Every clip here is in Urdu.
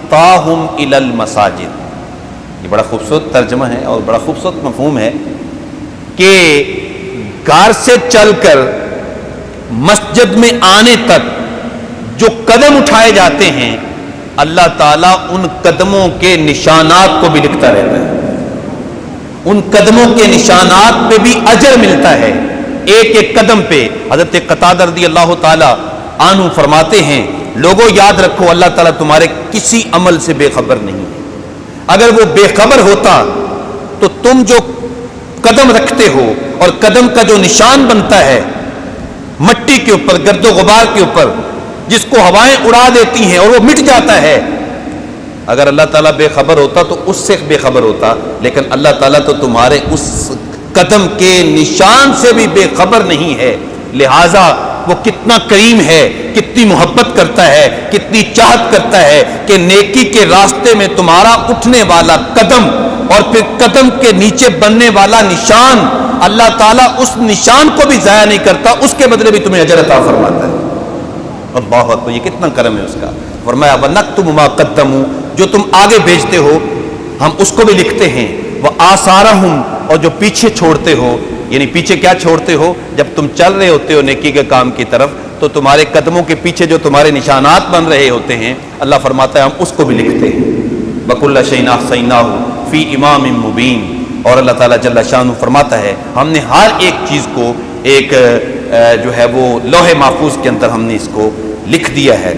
خطاہم الی المساجد. یہ بڑا خوبصورت ترجمہ ہے اور بڑا خوبصورت مفہوم ہے کہ گھر سے چل کر مسجد میں آنے تک جو قدم اٹھائے جاتے ہیں اللہ تعالیٰ ان قدموں کے نشانات کو بھی لکھتا رہتا ہے. ان قدموں کے نشانات پہ بھی اجر ملتا ہے. ایک ایک قدم پہ حضرت قتادہ رضی اللہ تعالیٰ عنہ فرماتے ہیں لوگوں یاد رکھو اللہ تعالیٰ تمہارے کسی عمل سے بے خبر نہیں ہے. اگر وہ بے خبر ہوتا تو تم جو قدم رکھتے ہو اور قدم کا جو نشان بنتا ہے مٹی کے اوپر گرد و غبار کے اوپر جس کو ہوائیں اڑا دیتی ہیں اور وہ مٹ جاتا ہے، اگر اللہ تعالیٰ بے خبر ہوتا تو اس سے بے خبر ہوتا، لیکن اللہ تعالیٰ تو تمہارے اس قدم کے نشان سے بھی بے خبر نہیں ہے. لہٰذا وہ کتنا کریم ہے، کتنی محبت کرتا ہے، کتنی چاہت کرتا ہے کہ نیکی کے راستے میں تمہارا اٹھنے والا قدم اور پھر قدم کے نیچے بننے والا نشان اللہ تعالیٰ اس نشان کو بھی ضائع نہیں کرتا، اس کے بدلے بھی تمہیں اجر عطا فرماتا ہے. اللہ اکبر، یہ کتنا کرم ہے اس کا. فرمایا وَنَكْتُبُ مَا قَدَّمُوا، جو تم آگے بھیجتے ہو ہم اس کو بھی لکھتے ہیں. وَآثَارَهُمْ، اور جو پیچھے چھوڑتے ہو، یعنی پیچھے کیا چھوڑتے ہو؟ جب تم چل رہے ہوتے ہو نیکی کے کام کی طرف تو تمہارے قدموں کے پیچھے جو تمہارے نشانات بن رہے ہوتے ہیں اللہ فرماتا ہے ہم اس کو بھی لکھتے ہیں. وَكُلَّ شَيْءٍ أَحْصَيْنَاهُ فِي إِمَامٍ مُبِينٍ، اور اللہ تعالیٰ جل شانہ فرماتا ہے ہم نے ہر ایک چیز کو ایک جو ہے وہ لوح محفوظ کے اندر ہم نے اس کو لکھ دیا ہے.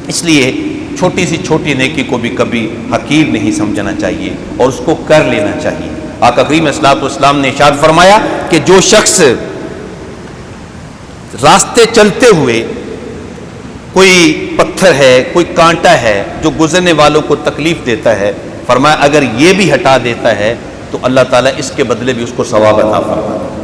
اس لیے چھوٹی سی چھوٹی نیکی کو بھی کبھی حقیر نہیں سمجھنا چاہیے اور اس کو کر لینا چاہیے. آقا کریم صلی اللہ علیہ وسلم نے ارشاد فرمایا کہ جو شخص راستے چلتے ہوئے کوئی پتھر ہے، کوئی کانٹا ہے جو گزرنے والوں کو تکلیف دیتا ہے، فرمایا اگر یہ بھی ہٹا دیتا ہے تو اللہ تعالیٰ اس کے بدلے بھی اس کو ثواب عطا فرماتا ہے.